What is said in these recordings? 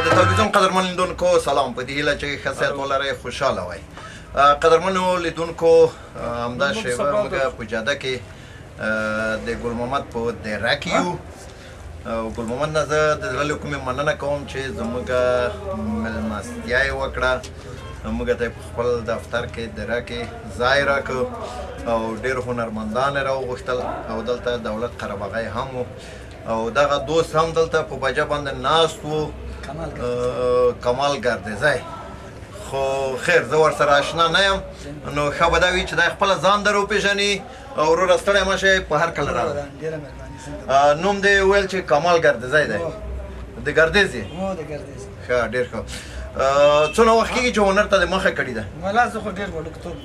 د تلویزیون قدرمن لیدونکو سلام، په دې هیله چې ښه صحت ولرئ، خوشحاله وئ. قدرمنو لیدونکو، همدا شیبه موږ په جاده کې د ګل محمد په دیره کې یو. ګل محمد نه زه د زړه له کومې مننه کوم چې زموږ مېلمستیا یې وکړه، موږ ته په خپل دفتر کې دیره کې ځای راکړ او ډېر هنرمندان یې راوغوښتل او دلته دولت قرهبغی هم و او دغه دوست هم دلته په بجه باندې ناست و، کمال ګردیزی. خو خیر زه ورسره اشنا نه یم، نو ښه به دا وي چې دا خپله ځان در وپېژني او وروره ستړی مه شئ، په هر کله راغلی. نوم دې ویل چې کمال ګردیزی دی، د ګردیز یې؟ د ګردیز. ښه، ډېر ښه. څونه وخت کېږي چې هنر ته دې مخه کړې ده؟ والا زه خو ډېر وړوکتوب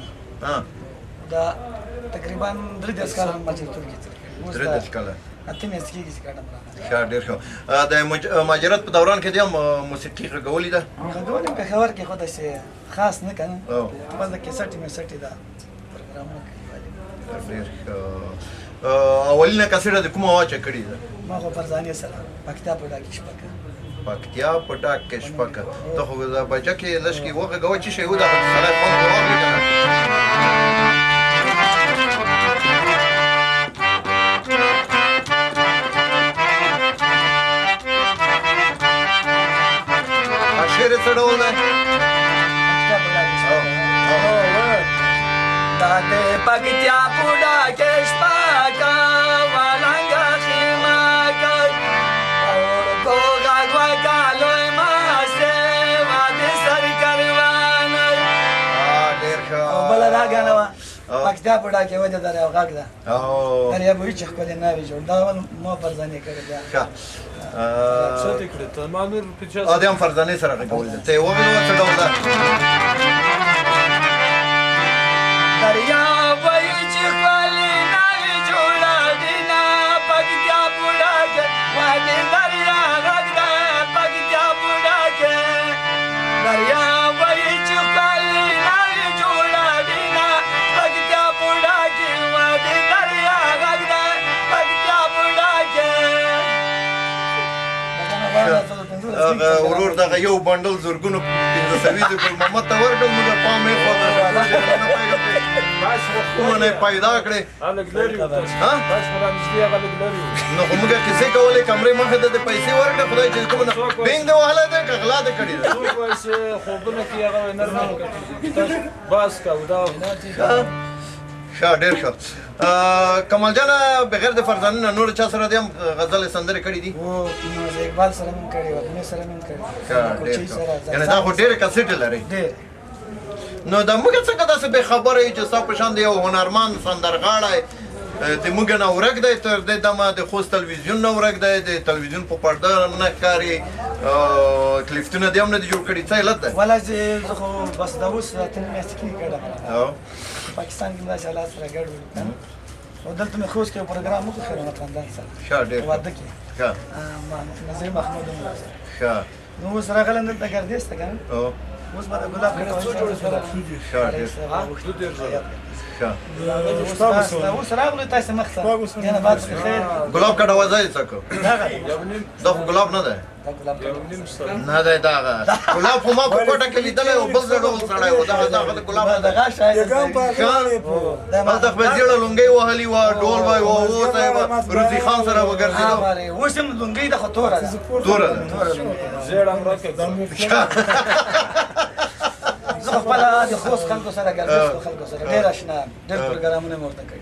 نه، دا تقریبا 3 کاله مهاجرتوب کې تېر کړي. 3 کاله؟ 8 میاشتې کېږي چې کډه راغلی. ښه، ډېر ښه. د مهاجرت په دوران کې دې هم موسیقي غږولې ده؟ غږولې مې پېښور کې خو داسې خاص نه که نه، بس د کیسټې میسټې دا پروګرامونه کوي. ډېر ښه. اولینه کسېټه د کومه واچه کړې ده؟ ما خو فرزانې سره پکتیا په ډاګ کې شپکه. پکتیا په ډاګ کې شپکه. ته خو د بچه کې لږ کې وغږوه چې شی و دا به سړی خوند خو واخلي که نه؟ شعر یې څه ډول دی؟ دا د پکتیا په ډاګ کې شپکه والنګه خیمه کوي او غږ وکالوی ماسته واده سر کاروانه. ډېر ښه. او بله دا ګانه وه پکتیا په ډاګ کې وجه دریاب غږ ده، دریاب وي چې ښکلې ناوې جوړ، دا ول ما فرزانې کړې بیا. ښه. دې هم فرزانې سره غږولې ده، ته یې وویلوه څه ډول ده؟ دریاب وي چې ښکلې ناوې جوړه دینه پکتیا په ډاګ کې واده دریاب غږ ده، پکتیا په ډاګ کې دریاب وي چې ښکلې ناوې جوړه دینه پکتیا په ډاګ کې واده دریاب غږ ده، پکتیا په ډاګ کې. ورور دغه یو بنډل زرګونو 1500 د ګل محمد ته ورکړل، موږ پام یې کومه نه پیدا کړې. نو خو موږ کیسې کولې، کمرې مخې ته د پیسې ورکړه، خدای چې کومه بینګ دې وهلی دی که غلا دې کړې ده؟ خوبونه کې هغه نر نه بس کوو دا. ښه، ډېر ښه. کمال جانه بغیر د فرزانې نه نور چا سره دې هم غزلې سندرې کړي دي؟ ناز اقبال سره مې کړي، وطني سره مې کړي. ښه، ډېر ښه. یعنې دا خو ډېرې کسېټې لرئ. نو د موږ څنګه داسې بې خبره یې چې ستا په شان د یو هنرمند سندرغاړی د موږ نه ورک دی، تر دې دمه د خوست تلویزیون نه ورک دی، د تلویزیون په پرده نه ښکاري، کلیفتونه دې هم نه دي جوړ کړي، څه علت دی؟ والا چې زه خو بس دا اوس 3 میاشتې کېږي کډه پاکستان کې مې داسې حالات سره ګډ وړي او دلته مې خوست کې یو پروګرام وکړ خیر محمد خان سره. ښه، ډېر واده کې نظیر محمود هم ښه. نو اوس راغلم دلته ګردیز ته که نه، اوس به د ګلاب ښه، ډېر اوس راغلو تاسې مخ ته جنه بعد خیر. ګلاب کډه وځای څه کو؟ دا خو ګلاب نه دی، نه دی دغه ګلاب خو ما په کوټه کې لیدلی و، بل ډول سړی و، دغه د ګلاب نه دی. هلته خو به زیړه لونګۍ وهلي وه، ډول به یې وه، اوس یې به روزي خان سره به ګرځېده. اوس هم لونګۍ ده خو توره ده. توره ده. زیړه هم راکړه. زه خپله د خوست خلکو سره ګردیز خلکو سره ډېر اشنا یم، ډېر پروګرامونه مې ورته کړي.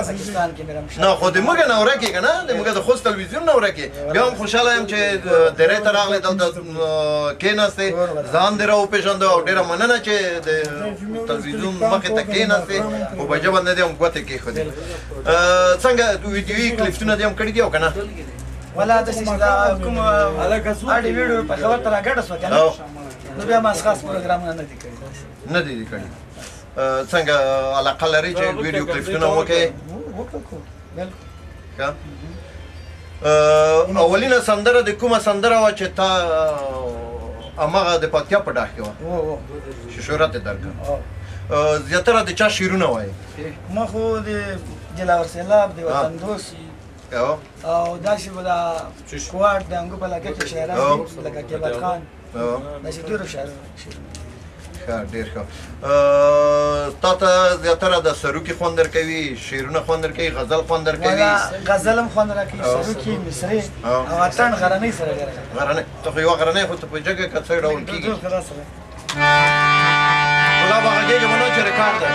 پاکستان کې مې هم نه خو د موږ نه ورکې که نه، د موږ د خوست تلویزیون نه ورکې. بیا هم خوشحاله یم چې درې ته راغلی، دلته کېناستې، ځان دې را وپېژنده او ډېره مننه چې د تلویزیون مخې ته کېناستې، په بجه باندې دې هم ګوتې کېښودې. څنګه ویډیوي کلیپونه دې هم کړي دي او که نه؟ والا داسې چې دا کوم اډي ویډیو پېښور ته راګډه شوه که نه، نو بیا ما خاص پروګرامونه نه دي کړي. نه دي کړي. څنګه علاقه لرئ چې ویډیو کلیپونه وکړئ؟ وکړو، بلکل. ښه. اولینه سندره د کومه سندره وه چې تا هماغه د پکتیا په ډاګ کې وه چې شهرت یې درکړه؟ زیاتره د چا شعرونه وایي؟ ما خو د دلاور سیلاب، د وطن دوست، او او داسې به د کوهاټ د انګو په علاقه کې شاعران دي لکه کیبل خان او داسې ډېرو شاعرانو ښه ډېر ښه تا ته زیاتره د سروکي خوند درکوي شعرونه خوند درکوي غزل خوند درکوي غزل هم خوند راکوي سروکي مصري او اتڼ غرنۍ سره ډېره غرنۍ ته خو یوه غرنۍ خو ته په جګه که څه ډول کېږي لا به غږېږي به نه چې ریکارډ ده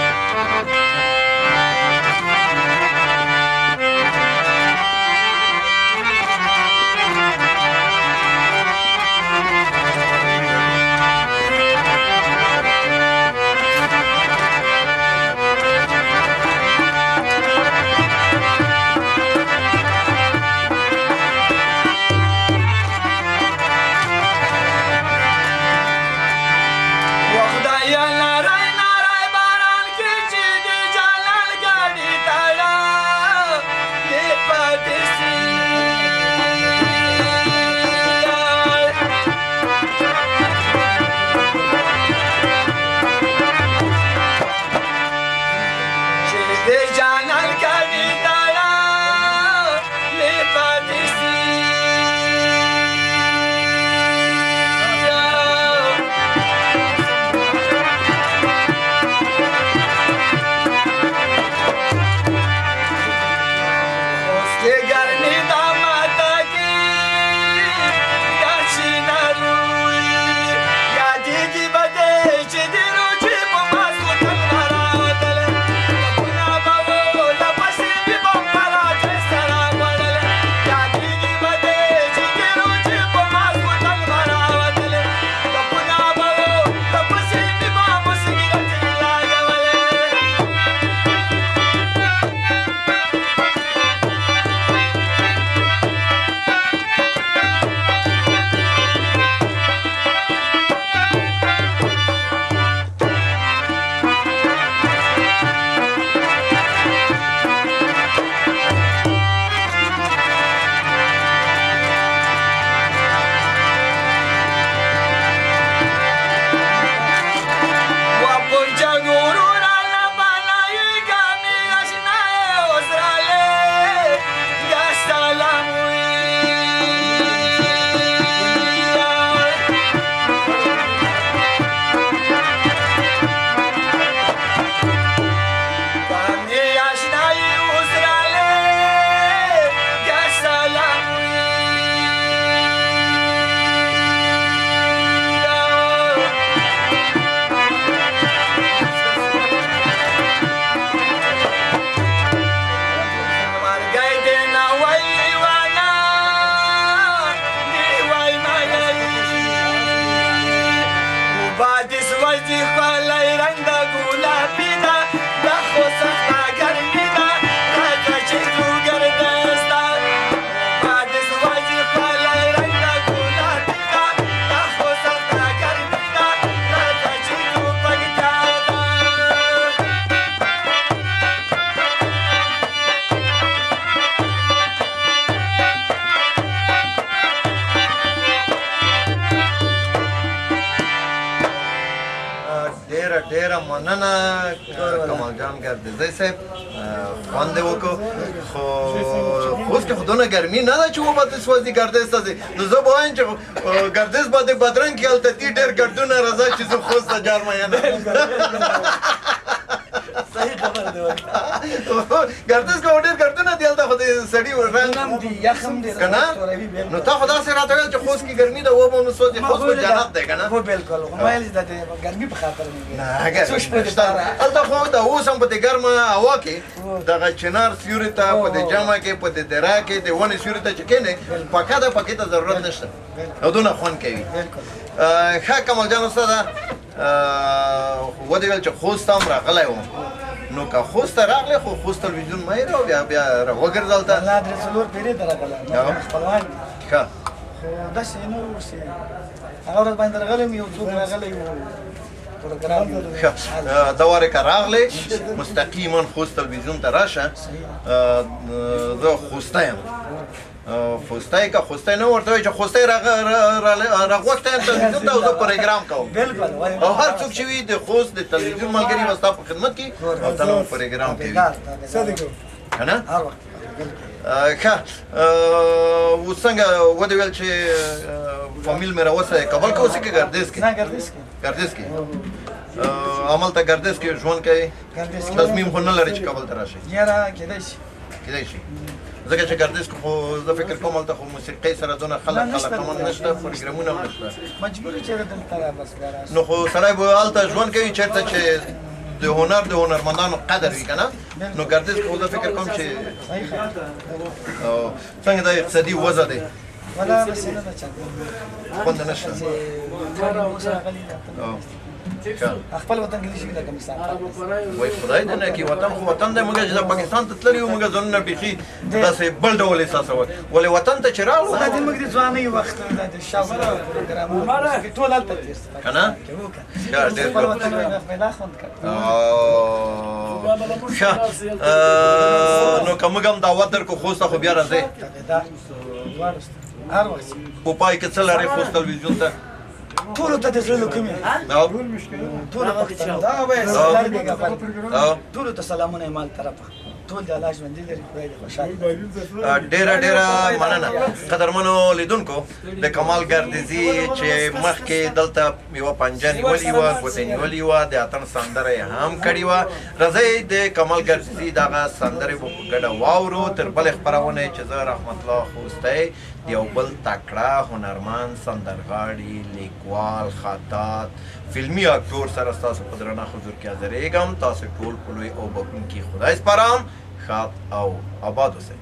ډېره مننه کمال جان ګردیزی صاحب خوند یې وکړو خو اوس کې خو دونه ګرمي نه ده چې وبه سوځي ګردیز ته ځي نو زه به وایم چې ګردیز به د بدرنګ کې هلته دي ډېر ګردونه راځه چې زه خوست ته جار مینه صحیح خبر دی ګردیز کې ډېر ګردونه دي هلته خو د سړي رنګ هم دي یخ هم دی که نه نو تا خو داسې راته ویل چې خوست کې ګرمي ده وبه نو سوځي خوست خو جنت دی که نه هو بالکل خو ما ویل چې د ګرمي په خاطر نه ګرمي شته هلته خو د اوس هم په دې ګرمه هوا کې دغه چنار سیوري ته په دې جمع کې په دې دره کې د ونې سیوري ته چې کښېنې پکه ده پکې ته ضرورت نشته او دونه خوند کوي ښه کمال جان استاده ودې ویل چې خوست هم راغلی وم نو که خوست ته راغلی خو خوست تلویزیون مه هېروه بیا راوګرځه هلته الله درې څلور پېرې ته راغلی خپلوان ښه خو داسې نه و چې هغه ورځ باندې راغلی یم یو څوک راغلی و دا واره که راغلی مستقیما خوست تلویزیون ته راشه زه خوستی یم خوستی که خوستی نه ورته وایي چې خوستی راغوښتی یم تلویزیون ته او زه پروګرام کوم او هر څوک چې وي د خوست د تلویزیون ملګري به ستا په خدمت کې او ته نه پروګرام کوي که نه ښه اوس څنګه ودې ویل چې فامیل مې راوستی کابل کې اوسې که ګردیز کې نه ګردیز کې ګردیز کې همالته ګردیز کې ژوند کوي ګردیز کې تصمیم خو نه لري چې کابل ته راشئ یاره کېدای شي کېدای شي ځکه چې ګردیز کې خو زه فکر کوم هلته خو موسیقۍ سره دونه خلک علاقمند نشته پروګرامونه هم نشته مجبور یې چې دلته را بس بیا راشي نو خو سړی به هلته ژوند کوي چېرته چې د هنر د هنرمندانو قدر وي که نه نو ګردیز کې خو زه فکر کوم چې صحیح څنګه د اقتصادي وضع دی ولا مسله ده چا خوند نشته خپل وطن کې شي لکه مثال وای خدای دې نه کې وطن خو وطن دی موږ چې د پاکستان ته تللي وو موږ ځانونه بیخي داسې بل ډول احساسول ولې وطن ته چې راغلو دا د موږ د ځوانۍ وخت د شاوله پروګرامونه کې ټول هلته تېر شو که نه خپل وطن مې پیدا خوند کړ ښه نو که موږ هم دعوت درکړو خوست ته خو بیا راځئ دا دواړه هر وخت په پای کې څه لرئ خوست تلویزیون ته ټولو ته د زړه کومې ټولو پښتنو ټولو ته سلامونه یې مال طرفه ټول د الله ژوندي لري خدای دې خوشحاله ډېره ډېره مننه قدرمنو لیدونکو د کمال ګردیزي چې مخکې دلته یوه پنجه نیولې وه ګوتې نیولې وه د اتڼ سندره یې هم کړې وه راځئ د کمال ګردیزي دغه سندرې به په ګډه واورو تر بلې خپرونې چې زه رحمت الله خوستی د یو بل تکړه هنرمند سندرغاړي لیکوال خطاط فلمي اکتور سره ستاسو په درنه حضور کې حاضرېږم تاسو ټول په لوی او بخښونکي خدای سپارم ښاد او آباد اوسئ